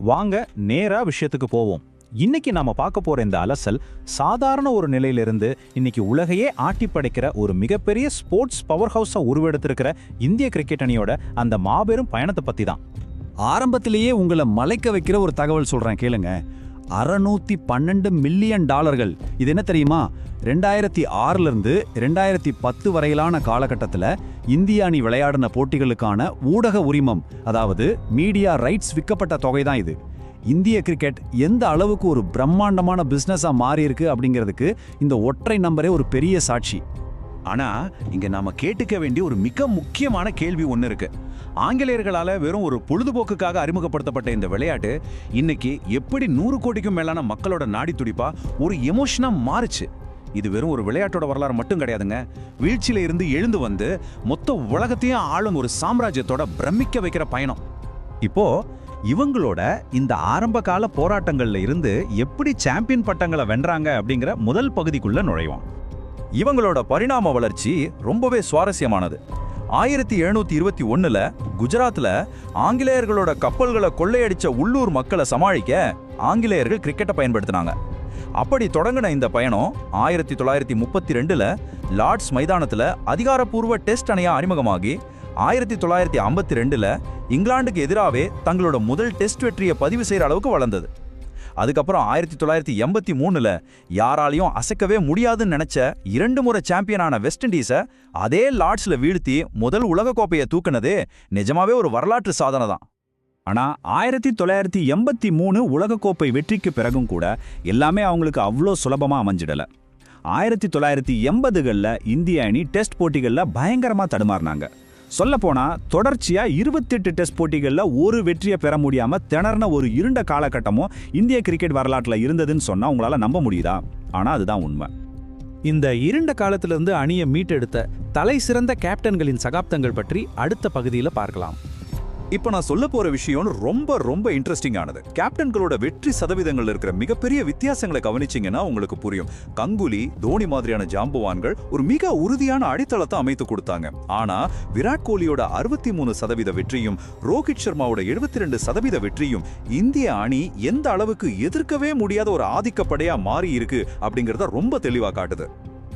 வாங்க நேரா விஷயத்துக்கு போவோம். இன்னைக்கு நாம பார்க்க போற இந்த அலசல் சாதாரண ஒரு நிலையிலிருந்து இன்னைக்கு உலகையே ஆட்டி படைக்கிற ஒரு மிகப்பெரிய ஸ்போர்ட்ஸ் பவர் ஹவுஸா உருவெடுத்திருக்கிற இந்திய கிரிக்கெட் அணியோட அந்த மாபெரும் பயணத்தை பத்தி தான். ஆரம்பத்திலேயே உங்களை மலைக்க வைக்கிற ஒரு தகவல் சொல்றேன் கேளுங்க. 612 மில்லியன் டாலர்கள். இது என்ன தெரியுமா? 2006 இருந்து 2010 வரையிலான காலகட்டத்தில் இந்திய அணி விளையாடின போட்டிகளுக்கான ஊடக உரிமம், அதாவது மீடியா ரைட்ஸ் விற்கப்பட்ட தொகை தான் இது. இந்திய கிரிக்கெட் எந்த அளவுக்கு ஒரு பிரம்மாண்டமான பிசினஸா மாறி இருக்கு அப்படிங்கிறதுக்கு இந்த ஒற்றை நம்பரே ஒரு பெரிய சாட்சி. ஆனா இங்க நாம கேட்டுக்க வேண்டிய ஒரு மிக முக்கியமான கேள்வி ஒண்ணு இருக்கு. ஆங்கிலேயர்களால வெறும் ஒரு பொழுதுபோக்குக்காக அறிமுகப்படுத்தப்பட்ட இந்த விளையாட்டு இன்னைக்கு எப்படி 100 கோடிக்கும் மேலான மக்களோட நாடி துடிப்பா ஒரு எமோஷனா மாறுச்சு? இது வெறும் ஒரு விளையாட்டோட வரலாறு மட்டும் கிடையாதுங்க. வீழ்ச்சியில இருந்து எழுந்து வந்து மொத்த உலகத்தையும் ஆளும் ஒரு சாம்ராஜ்யத்தோட பிரமிக்க வைக்கிற பயணம். இப்போ இவங்களோட இந்த ஆரம்ப கால போராட்டங்கள்ல இருந்து எப்படி சாம்பியன் பட்டங்களை வென்றாங்க அப்படிங்கிற முதல் பகுதிக்குள்ள நுழைவோம். இவங்களோட பரிணாம வளர்ச்சி ரொம்பவே சுவாரஸ்யமானது. 1721 குஜராத்ல ஆங்கிலேயர்களோட கப்பல்களை கொள்ளையடிச்ச உள்ளூர் மக்களை சமாளிக்க ஆங்கிலேயர்கள் கிரிக்கெட்டை பயன்படுத்தினாங்க. அப்படி தொடங்கின இந்த பயணம் 1932 லார்ட்ஸ் மைதானத்துல அதிகாரப்பூர்வ டெஸ்ட் அணியா அறிமுகமாகி 1952 இங்கிலாந்துக்கு எதிராகவே தங்களோட முதல் டெஸ்ட் வெற்றியை பதிவு செய்யற அளவுக்கு வளர்ந்தது. அதுக்கப்புறம் 1983 யாராலையும் அசைக்கவே முடியாதுன்னு நினைச்ச 2 முறை சாம்பியனான வெஸ்ட் இண்டீஸை அதே லார்ட்ஸ்ல வீழ்த்தி முதல் உலக கோப்பையை தூக்குனதே நிஜமாவே ஒரு வரலாற்று சாதனை தான். ஆனா 1983 உலகக்கோப்பை வெற்றிக்கு பிறகும் கூட எல்லாமே அவங்களுக்கு அவ்வளோ சுலபமா அமைஞ்சிடல. 1980களில் இந்திய அணி டெஸ்ட் போட்டிகளில் பயங்கரமா தடுமாறினாங்க. சொல்லப்போனா தொடர்ச்சியா 28 டெஸ்ட் போட்டிகளில் ஒரு வெற்றியை பெற முடியாம திணறின ஒரு இருண்ட காலகட்டமும் இந்திய கிரிக்கெட் வரலாற்றில் இருந்ததுன்னு சொன்னா உங்களால நம்ப முடியுதா? ஆனா அதுதான் உண்மை. இந்த இருண்ட காலத்திலிருந்து அணியை மீட்டெடுத்த தலை சிறந்த கேப்டன்களின் சகாப்தங்கள் பற்றி அடுத்த பகுதியில் பார்க்கலாம். இப்ப நான் சொல்ல போற விஷயம் ரொம்ப ரொம்ப இன்ட்ரெஸ்டிங் ஆனது. கேப்டன்களோட வெற்றி சதவீதங்கள் இருக்கிற மிகப்பெரிய வித்தியாசங்களை கவனிச்சீங்கன்னா உங்களுக்கு புரியும். கங்குலி, தோனி மாதிரியான ஜாம்பவான்கள் ஒரு மிக உறுதியான அடித்தளத்தை அமைத்து கொடுத்தாங்க. ஆனா விராட் கோலியோட 63% வெற்றியும் ரோஹித் சர்மாவோட 72% வெற்றியும் இந்திய அணி எந்த அளவுக்கு எதிர்க்கவே முடியாத ஒரு ஆதிக்கப்படையா மாறி இருக்கு அப்படிங்கறத ரொம்ப தெளிவா காட்டுது.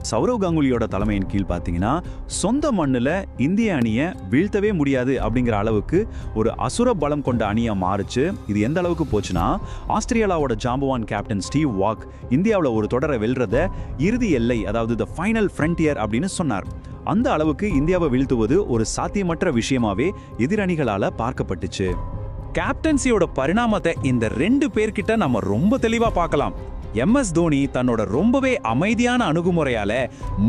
சௌரவ் கங்குலியோட தலைமையின் கீழ் பார்த்தீங்கன்னா சொந்த மண்ணில் இந்திய அணியை வீழ்த்தவே முடியாது அப்படிங்கிற அளவுக்கு ஒரு அசுர பலம் கொண்ட அணியை மாறுச்சு. இது எந்த அளவுக்கு போச்சுன்னா ஆஸ்திரேலியாவோட ஜாம்பவான் கேப்டன் ஸ்டீவ் வாக் இந்தியாவில் ஒரு தொடரை வெல்றத இறுதி எல்லை, அதாவது த ஃபைனல் ஃப்ரண்டியர் அப்படின்னு சொன்னார். அந்த அளவுக்கு இந்தியாவை வீழ்த்துவது ஒரு சாத்தியமற்ற விஷயமாவே எதிரணிகளால பார்க்கப்பட்டுச்சு. கேப்டன்சியோட பரிணாமத்தை இந்த 2 பேர்கிட்ட நம்ம ரொம்ப தெளிவா பார்க்கலாம். MS தோனி தன்னோட ரொம்பவே அமைதியான அணுகுமுறையால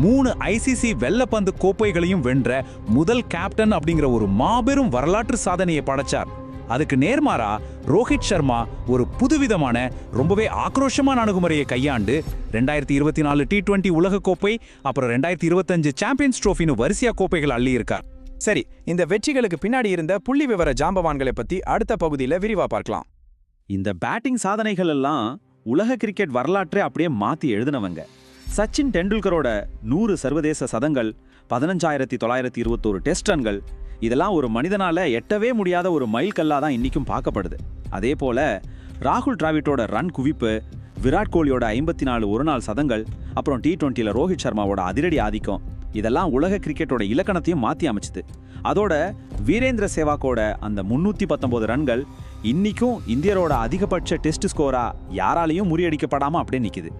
3 ICC வெள்ளப்பந்து கோப்பைகளையும் வென்ற முதல் கேப்டன் அப்படிங்கிற ஒரு மாபெரும் வரலாற்று சாதனையை படைச்சார். அதுக்கு நேர்மாறா ரோஹித் சர்மா ஒரு புதுவிதமான ரொம்பவே ஆக்ரோஷமான அணுகுமுறையை கையாண்டு 2024 T20 உலக கோப்பை, அப்புறம் 2025 சாம்பியன்ஸ் ட்ரோஃபின்னு வரிசையா கோப்பைகள் அள்ளி இருக்கார். சரி, இந்த வெற்றிகளுக்கு பின்னாடி இருந்த புள்ளி விவர ஜாம்பவான்களை பத்தி அடுத்த பகுதியில் விரிவா பார்க்கலாம். இந்த பேட்டிங் சாதனைகள் எல்லாம் உலக கிரிக்கெட் வரலாற்றை அப்படியே மாத்தி எழுதினவங்க. சச்சின் டெண்டுல்கரோட 100 சர்வதேச சதங்கள், 15,921 டெஸ்ட் ரன்கள், இதெல்லாம் ஒரு மனிதனால எட்டவே முடியாத ஒரு மைல்கல்லா தான் இன்னைக்கும் பார்க்கப்படுது. அதே போல ராகுல் டிராவிட்டோட ரன் குவிப்பு, விராட் கோலியோட 54 ஒருநாள் சதங்கள், அப்புறம் T20 ரோஹித் சர்மாவோட அதிரடி ஆதிக்கம், இதெல்லாம் உலக கிரிக்கெட்டோட இலக்கணத்தையும் மாத்தி அமைச்சுது. அதோட வீரேந்திர சேவாக்கோட அந்த 319 ரன்கள் இன்னைக்கும் இந்தியரோட அதிகபட்ச டெஸ்ட் ஸ்கோரா யாராலையும் முறியடிக்கப்படாம அப்படியே நிக்குது.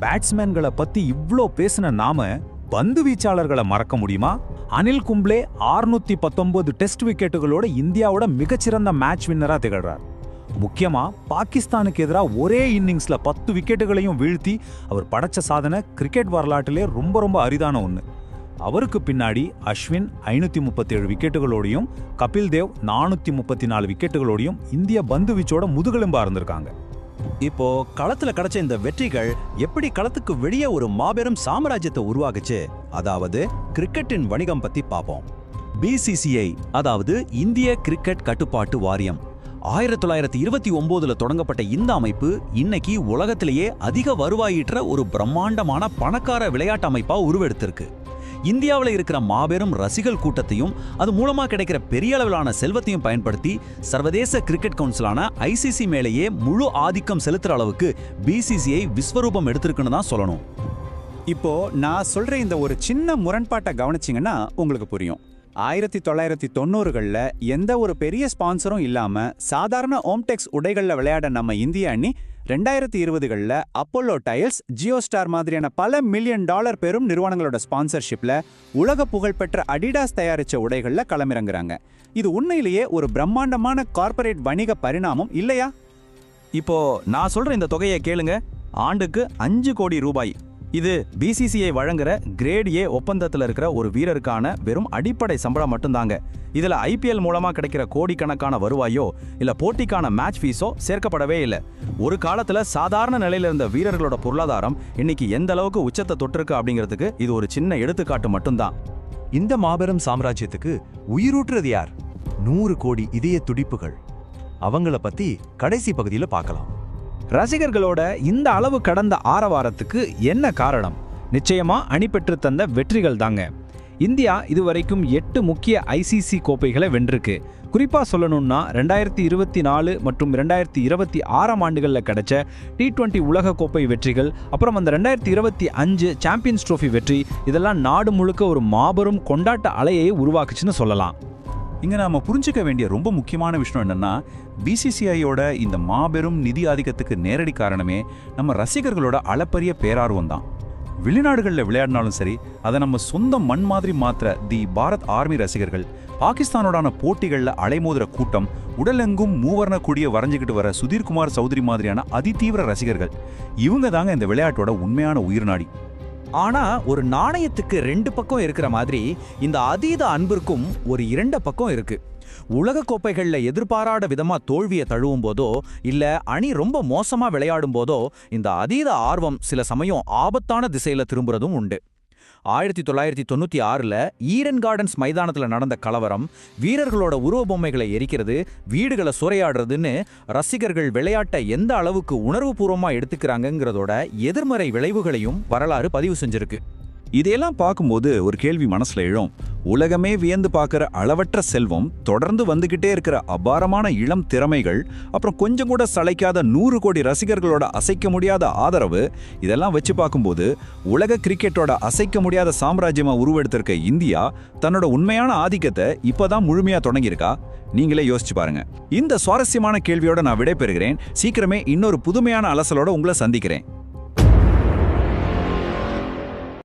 பேட்ஸ்மேன்களை பத்தி இவ்ளோ பேசின நாம பந்து வீச்சாளர்களை மறக்க முடியுமா? அனில் கும்ப்ளே 619 டெஸ்ட் விக்கெட்டுகளோட இந்தியாவோட மிகச்சிறந்த மேட்ச் வின்னரா திகழ்றார். முக்கியமா பாகிஸ்தானுக்கு எதிராக ஒரே இன்னிங்ஸ்ல 10 விக்கெட்டுகளையும் வீழ்த்தி அவர் படைச்ச சாதனை கிரிக்கெட் வரலாற்றிலே ரொம்ப ரொம்ப அரிதான ஒண்ணு. அவருக்கு பின்னாடி அஸ்வின் 537 விக்கெட்டுகளோடையும் கபில் தேவ் 434 விக்கெட்டுகளோடையும் இந்திய பந்து வீச்சோட முதுகெலும்பா இருந்திருக்காங்க. இப்போ களத்துல கிடைச்ச இந்த வெற்றிகள் எப்படி களத்துக்கு வெளியே ஒரு மாபெரும் சாம்ராஜ்யத்தை உருவாக்குச்சு, அதாவது கிரிக்கெட்டின் வணிகம் பத்தி பார்ப்போம். BCCI, அதாவது இந்திய கிரிக்கெட் கட்டுப்பாட்டு வாரியம், 1929 தொடங்கப்பட்ட இந்த அமைப்பு இன்னைக்கு உலகத்திலேயே அதிக வருவாயிற்ற ஒரு பிரம்மாண்டமான பணக்கார விளையாட்டு அமைப்பா உருவெடுத்திருக்கு. இந்தியாவில் இருக்கிற மாபெரும் ரசிகர்கள் கூட்டத்தையும் அது மூலமா கிடைக்கிற பெரிய அளவிலான செல்வத்தையும் பயன்படுத்தி சர்வதேச கிரிக்கெட் கவுன்சிலான ICC மேலேயே முழு ஆதிக்கம் செலுத்துற அளவுக்கு BCCI விஸ்வரூபம் எடுத்திருக்குன்னு தான் சொல்லணும். இப்போ நான் சொல்ற இந்த ஒரு சின்ன முரண்பாட்டை கவனிச்சிங்கன்னா உங்களுக்கு புரியும். 1990களில் எந்த ஒரு பெரிய ஸ்பான்சரும் இல்லாம சாதாரண ஓம்டெக்ஸ் உடைகளில் விளையாட நம்ம இந்திய அணி 2020களில் அப்போலோ டைல்ஸ், ஜியோஸ்டார் மாதிரியான பல $1 மில்லியன் பெரும் நிறுவனங்களோட ஸ்பான்சர்ஷிப்ல உலக புகழ்பெற்ற அடிடாஸ் தயாரிச்ச உடைகளில் களமிறங்குறாங்க. இது உண்மையிலேயே ஒரு பிரம்மாண்டமான கார்ப்பரேட் வணிக பரிணாமம் இல்லையா? இப்போ நான் சொல்ற இந்த தொகையை கேளுங்க. ஆண்டுக்கு 5 கோடி ரூபாய். இது BCCI வழங்குற கிரேட் A ஒப்பந்தத்தில் இருக்கிற ஒரு வீரருக்கான வெறும் அடிப்படை சம்பளம் மட்டும்தாங்க. இதுல IPL மூலமா கிடைக்கிற கோடிக்கணக்கான வருவாயோ இல்ல போட்டிக்கான மேட்ச் ஃபீஸோ சேர்க்கப்படவே இல்லை. ஒரு காலத்துல சாதாரண நிலையில இருந்த வீரர்களோட பொருளாதாரம் இன்னைக்கு எந்த அளவுக்கு உச்சத்தை தொட்டிருக்கு அப்படிங்கிறதுக்கு இது ஒரு சின்ன எடுத்துக்காட்டு மட்டும்தான். இந்த மாபெரும் சாம்ராஜ்யத்துக்கு உயிரூற்றுறது யார்? 100 கோடி இதய துடிப்புகள். அவங்கள பத்தி கடைசி பகுதியில் பார்க்கலாம். ரசிகர்களோட இந்த அளவு கடந்த ஆரவாரத்துக்கு என்ன காரணம்? நிச்சயமா அணி பெற்று தந்த வெற்றிகள் தாங்க. இந்தியா இதுவரைக்கும் 8 முக்கிய ICC கோப்பைகளை வென்றிருக்கு. குறிப்பா சொல்லணும்னா 2024 மற்றும் 2026 ஆண்டுகளில் கிடைச்ச T20 உலக கோப்பை வெற்றிகள், அப்புறம் அந்த 2025 சாம்பியன்ஸ் ட்ரோஃபி வெற்றி, இதெல்லாம் நாடு முழுக்க ஒரு மாபெரும் கொண்டாட்ட அலையை உருவாக்குச்சுன்னு சொல்லலாம். இங்க நாம புரிஞ்சுக்க வேண்டிய ரொம்ப முக்கியமான விஷயம் என்னன்னா, BCCIயோட இந்த மாபெரும் நிதி ஆதிக்கத்துக்கு நேரடி காரணமே நம்ம ரசிகர்களோட அளப்பரிய பேரார்வம் தான். வெளிநாடுகளில் விளையாடினாலும் சரி, அதை நம்ம சொந்த மண் மாதிரி மாத்திர தி பாரத் ஆர்மி ரசிகர்கள், பாகிஸ்தானோடான போட்டிகளில் அலைமோதுற கூட்டம், உடலெங்கும் மூவர்ண கொடியை வரைஞ்சிக்கிட்டு வர சுதீர்குமார் சௌத்ரி மாதிரியான அதிதீவிர ரசிகர்கள், இவங்க தாங்க இந்த விளையாட்டோட உண்மையான உயிர்நாடி. ஆனா ஒரு நாணயத்துக்கு 2 பக்கம் இருக்கிற மாதிரி இந்த அதீத அன்பிற்கும் ஒரு 2 பக்கம் இருக்கு. உலக கோப்பைகள்ல எதிர்பாராத விதமா தோல்வியை தழுவும் போதோ இல்ல அணி ரொம்ப மோசமா விளையாடும் போதோ இந்த அதீத ஆர்வம் சில சமயம் ஆபத்தான திசையில திரும்புறதும் உண்டு. 1996ல் ஈடன் கார்டன்ஸ் மைதானத்தில் நடந்த கலவரம், வீரர்களோட உருவ பொம்மைகளை எரிக்கிறது, வீடுகளை சூறையாடுறதுன்னு ரசிகர்கள் விளையாட்டை எந்த அளவுக்கு உணர்வுபூர்வமா எடுத்துக்கிறாங்கிறதோட எதிர்மறை விளைவுகளையும் வரலாறு பதிவு செஞ்சிருக்கு. இதையெல்லாம் பார்க்கும்போது ஒரு கேள்வி மனசுல எழும். உலகமே வியந்து பார்க்குற அளவற்ற செல்வம், தொடர்ந்து வந்துகிட்டே இருக்கிற அபாரமான இளம் திறமைகள், அப்புறம் கொஞ்சம் கூட சளைக்காத 100 கோடி ரசிகர்களோட அசைக்க முடியாத ஆதரவு, இதெல்லாம் வச்சு பார்க்கும்போது உலக கிரிக்கெட்டோட அசைக்க முடியாத சாம்ராஜ்யமா உருவெடுத்திருக்க இந்தியா தன்னோட உண்மையான ஆதிக்கத்தை இப்பதான் முழுமையா தொடங்கியிருக்கா? நீங்களே யோசிச்சு பாருங்க. இந்த சுவாரஸ்யமான கேள்வியோட நான் விடைபெறுகிறேன். சீக்கிரமே இன்னொரு புதுமையான அலசலோட உங்களை சந்திக்கிறேன்.